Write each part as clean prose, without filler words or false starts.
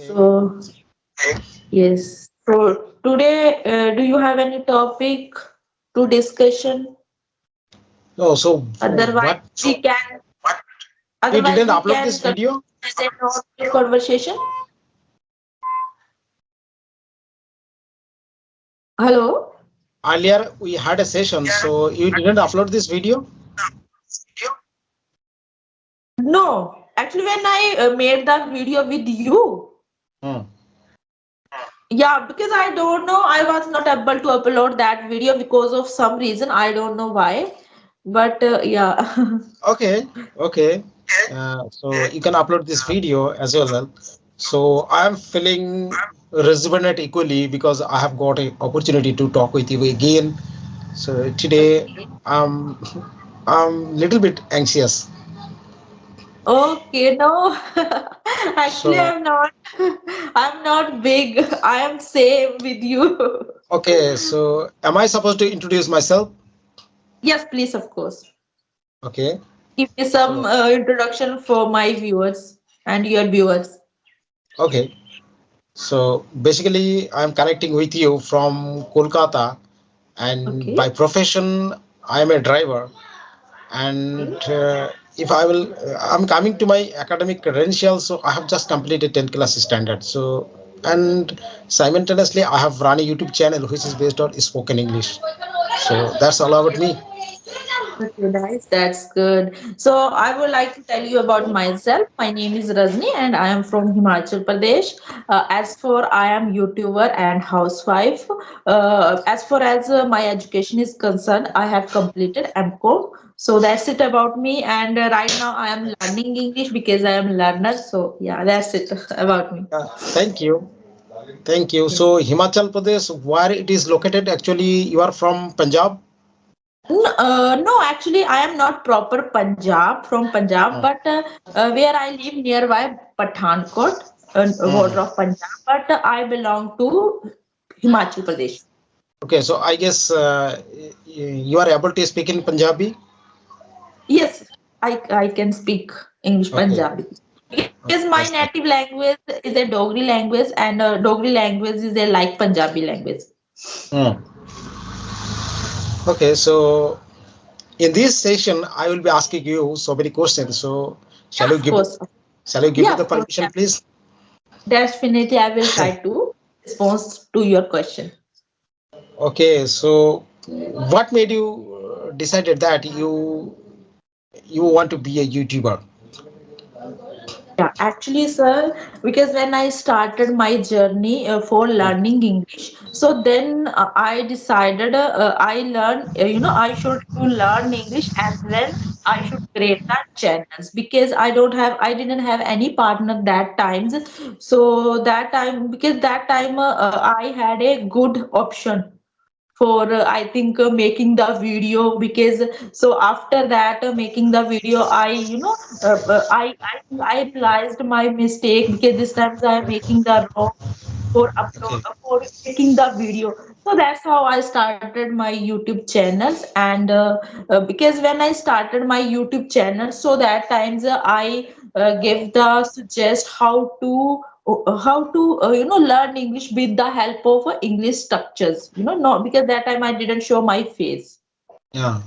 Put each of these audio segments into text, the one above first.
So, yes. So today, do you have any topic to discussion? Oh, so Otherwise, what? we can. You Otherwise, didn't we upload can this video? continue our conversation. Hello. Earlier we had a session, so you didn't upload this video? No, actually, when I made the video with you, Hmm. yeah, because I don't know, I was not able to upload that video because of some reason. I don't know why, but yeah. Okay, okay. So you can upload this video as well. So I'm feeling resonant equally because I have got an opportunity to talk with you again. So today I'm I'm little bit anxious. Okay, no. Actually, So I'm not. I'm not big. I am same with you. okay, so am I supposed to introduce myself? Yes, please, of course. Okay. Give me some So introduction for my viewers and your viewers. okay. So basically, I'm connecting with you from Kolkata, and Okay. by profession, I am a driver. And Okay. if I will, I'm coming to my academic credentials. So I have just completed 10th class standard. So and simultaneously, I have run a YouTube channel which is based on spoken English. So that's all about me. Okay, nice. That's good. So I would like to tell you about myself. My name is Rajni and I am from Himachal Pradesh. As for I am YouTuber and housewife. As far as my education is concerned, I have completed MCOM. So that's it about me. And right now I am learning English because I am learner. So yeah, that's it about me. Thank you. Thank you. Yes. So Himachal Pradesh, where it is located, actually, you are from Punjab. No, actually, I am not proper Punjab from Punjab, but where I live nearby Pathankot, border Mhm. of Punjab, but I belong to Himachal Pradesh. Okay, so I guess you are able to speak in Punjabi. Yes, I can speak English Okay, Punjabi because my okay, that's native good. language is a Dogri language, and Dogri language is a like Punjabi language. Hmm. Okay, so in this session, I will be asking you so many questions. So shall Yeah, you of give course. shall you give me Yeah, the of course. permission, please? Definitely, I will try to respond to your question. Okay, so what made you decided that you want to be a YouTuber? Yeah, actually, sir, because when I started my journey for Hmm. learning English, so then I decided I should to learn English and then I should create that channels because I didn't have any partner that times. So that time, because that time I had a good option for I think making the video because so after that making the video I realized my mistake because this times I am making the wrong for upload Okay. for making the video. So that's how I started my YouTube channels and because when I started my YouTube channel so that times I gave the suggest how to learn English with the help of English structures, not because that time I didn't show my face. Yeah.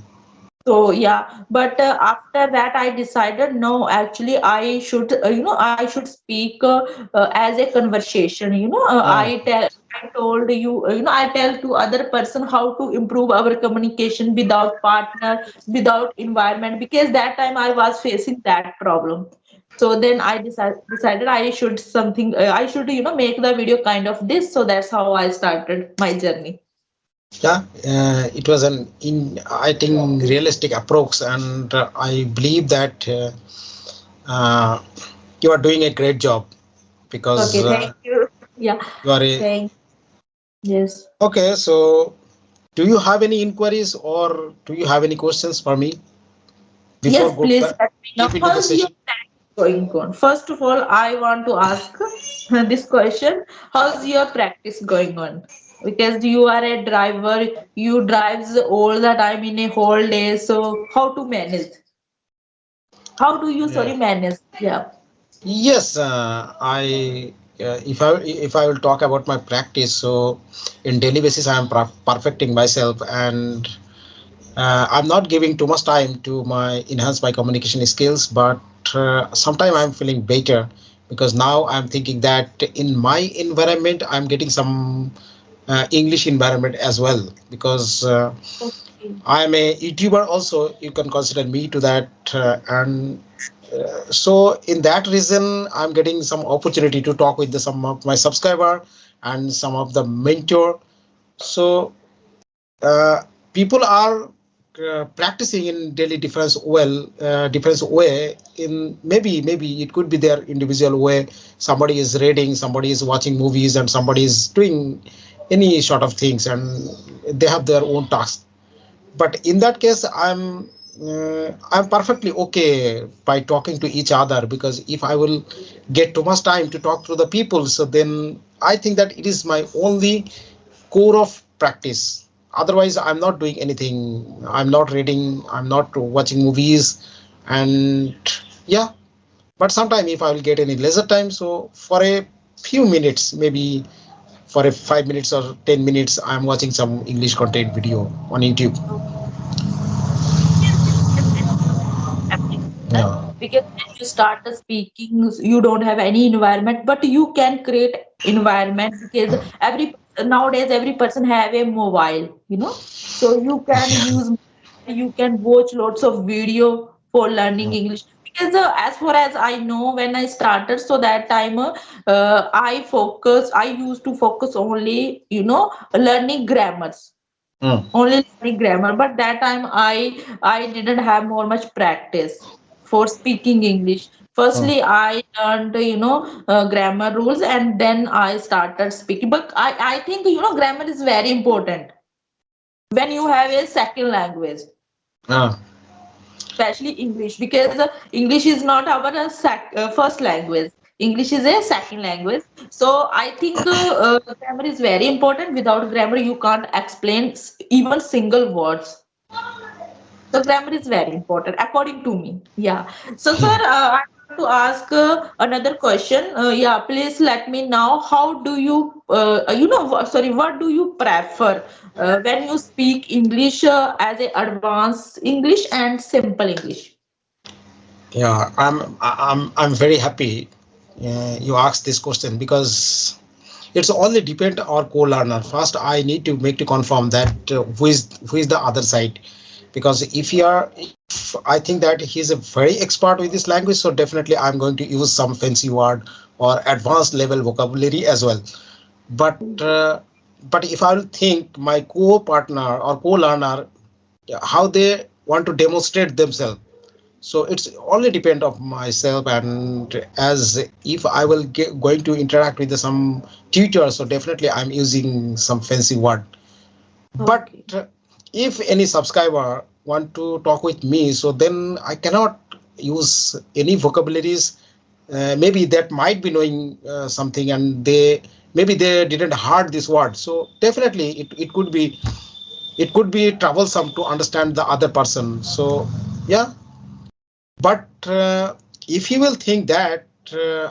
So yeah, but after that I decided no, actually I should I should speak as a conversation. Hmm. I told you I tell to other person how to improve our communication without partner, without environment because that time I was facing that problem. So then I decided I should something I should make the video kind of this. So that's how I started my journey. Yeah, it was an I think realistic approach, and I believe that uh, you are doing a great job because Okay, thank you. Yeah, you are a thank. Yes. okay. So, do you have any inquiries or do you have any questions for me before Yes, go please let me know. deep into the How's your session? practice going on? First of all, I want to ask this question. How's your practice going on? Because you are a driver, you drives all the time in a whole day. So how to manage? How do you, Yeah. sorry, manage? Yeah. Yes, I if I will talk about my practice, so in daily basis I am perfecting myself, and I'm not giving too much time to my enhance my communication skills, but sometimes I'm feeling better because now I'm thinking that in my environment I'm getting some English environment as well, because Okay. I'm a YouTuber also. You can consider me to that, and so in that reason, I'm getting some opportunity to talk with some of my subscriber and some of the mentor. So uh, people are practicing in daily different way. In maybe it could be their individual way. Somebody is reading, somebody is watching movies, and somebody is doing any sort of things, and they have their own tasks. But in that case, I'm perfectly okay by talking to each other, because if I will get too much time to talk to the people, so then I think that it is my only core of practice. Otherwise I'm not doing anything. I'm not reading, I'm not watching movies, and yeah. But sometime if I will get any leisure time, so for a few minutes, maybe for a 5 minutes or 10 minutes, I'm watching some English content video on YouTube. Yes, happening, sir. Yeah. Because when you start the speaking, you don't have any environment, but you can create environment because nowadays every person have a mobile, so you can use, you can watch lots of video for learning English. Because as far as I know, when I started, so that time I used to focus only, learning grammars, Mm. only learning grammar, but that time I didn't have more much practice for speaking English. Mm. Firstly I learned, grammar rules, and then I started speaking. But I think, grammar is very important when you have a second language, Ah. especially English, because English is not our first language. English is a second language. So I think grammar is very important. Without grammar, you can't explain even single words. So grammar is very important, according to me. Yeah. So, sir, I want to ask another question. Yeah, please let me know. How do you, sorry, what do you prefer when you speak English as a advanced English and simple English? Yeah, I'm very happy you asked this question, because it's only depend on co-learner. First I need to make to confirm that who is the other side, because if I think that he's a very expert with this language, so definitely I'm going to use some fancy word or advanced level vocabulary as well. But if I will think my co-partner or co-learner, how they want to demonstrate themselves, so it's only depend of myself. And as if I will going to interact with some tutor, so definitely I'm using some fancy word. But Okay. if any subscriber want to talk with me, so then I cannot use any vocabularies. Maybe that might be knowing something, and maybe they didn't heard this word, so definitely it could be troublesome to understand the other person. So yeah. But if you will think that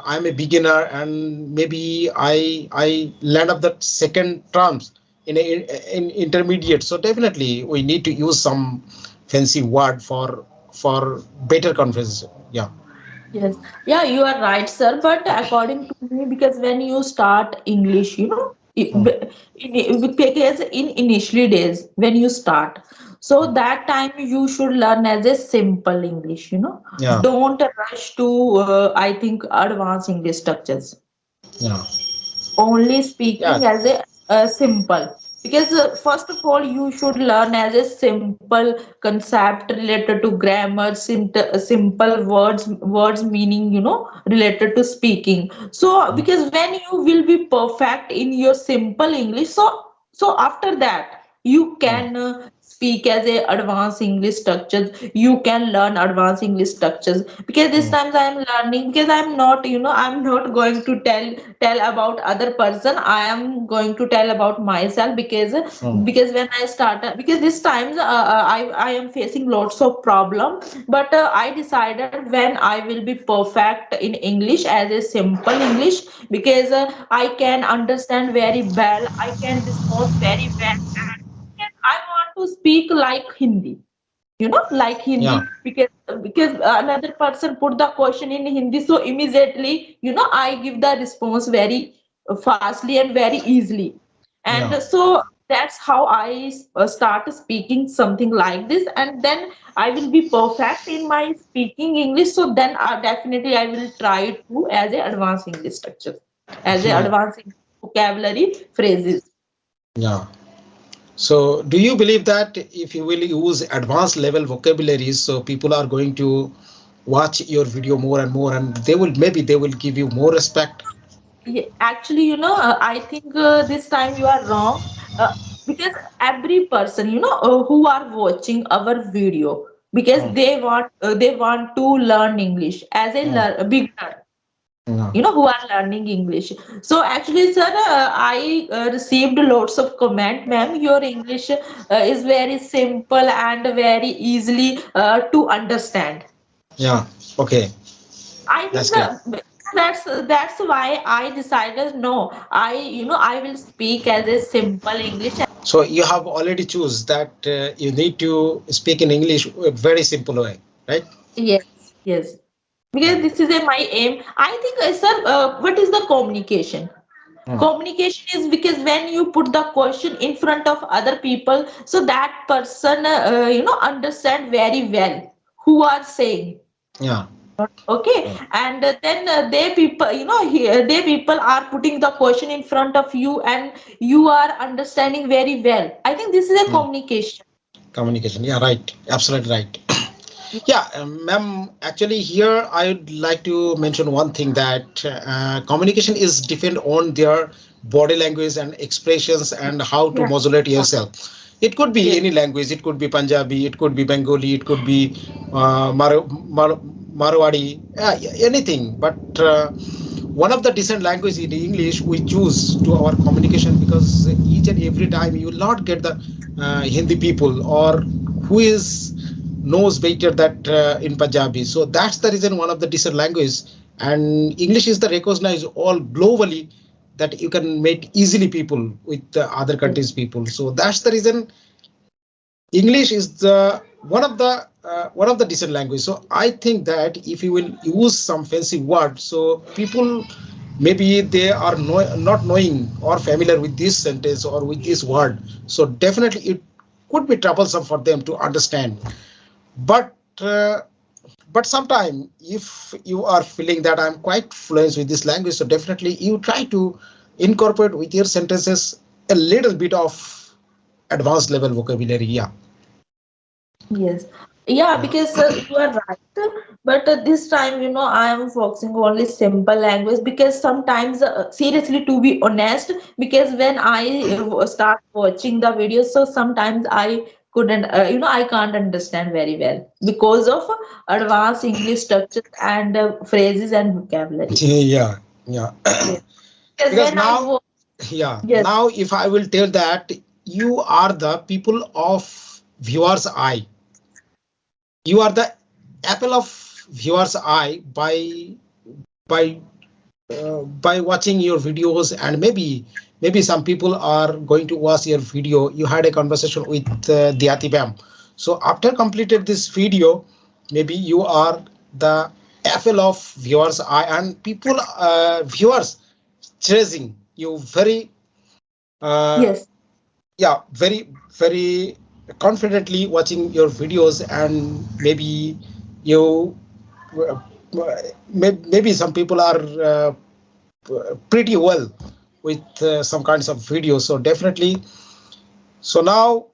I'm a beginner, and maybe I land up that second terms in intermediate, so definitely we need to use some fancy word for better conversation. Yeah. Yes, yeah, you are right, sir. But according to me, because when you start English, Mm. because in initially days when you start, so that time you should learn as a simple English. Yeah. Don't rush to, I think, advanced English structures. Yeah. Only Yeah. speaking as a simple, because first of all you should learn as a simple concept related to grammar, simple words meaning, related to speaking. So because when you will be perfect in your simple English, so after that you Mm. can speak as a advanced English structures. You can learn advanced English structures because this mm, times I am learning because I'm not, I'm not going to tell about other person. I am going to tell about myself mm. because when I started because this times I am facing lots of problem, but I decided when I will be perfect in English as a simple English because I can understand very well, I can respond very well, and because I want to speak like Hindi, like Hindi, Yeah, because another person put the question in Hindi, so immediately, I give the response very fastly and very easily, and yeah, so that's how I start speaking something like this, and then I will be perfect in my speaking English, so then definitely I will try to as a advanced English structure, as a yeah, advanced vocabulary phrases. yeah. So, do you believe that if you will use advanced level vocabularies, so people are going to watch your video more and more, and they will give you more respect? Yeah, actually, I think this time you are wrong because every person, who are watching our video because Mm, they want to learn English as a mm, beginner, yeah, who are learning English. So actually, sir, I received lots of comment, ma'am. Your English is very simple and very easily to understand. yeah. Okay, I that's think great. that's why I decided no, I will speak as a simple English. So you have already choose that you need to speak in English a very simple way, right? Yes, yes. Yeah. Because this is my aim. I think, sir, what is the communication? Mm, Communication is because when you put the question in front of other people, so that person, understand very well who are saying. yeah. Okay, Yeah. and then they people, here they people are putting the question in front of you, and you are understanding very well. I think this is a Mm. communication. Communication. Yeah, right. Absolutely right. Yeah, ma'am. Actually, here I would like to mention one thing that communication is depend on their body language and expressions and how to Yeah. modulate yourself. It could be Yes. any language. It could be Punjabi. It could be Bengali. It could be Marwadi. Anything. But one of the decent language in English we choose to our communication because each and every time you will not get the Hindi people or who is knows better that in Punjabi. So that's the reason one of the decent language and English is the recognized all globally that you can make easily people with the other countries people. So that's the reason English is the one of the decent language. So I think that if you will use some fancy word, so people maybe they are not knowing or familiar with this sentence or with this word. So definitely it could be troublesome for them to understand. But but sometime if you are feeling that I'm quite fluent with this language, so definitely you try to incorporate with your sentences a little bit of advanced level vocabulary. Yeah. Yes. Yeah, Yeah. because you are right. But this time, I am focusing only simple language because sometimes, seriously, to be honest, because when I start watching the videos, so sometimes I couldn't, I can't understand very well because of advanced English structures and phrases and vocabulary. Yeah, yeah. Yes. Because Because when I now, watch, yeah, yes, now if I will tell that you are the people of viewer's eye, you are the apple of viewer's eye by by watching your videos, and maybe some people are going to watch your video. You had a conversation with Dhyati Bam. So after completed this video, maybe you are the apple of viewers eye, and people viewers chasing you very uh, yes, yeah, very confidently watching your videos, and maybe you uh, maybe some people are pretty well with some kinds of videos. So definitely, so now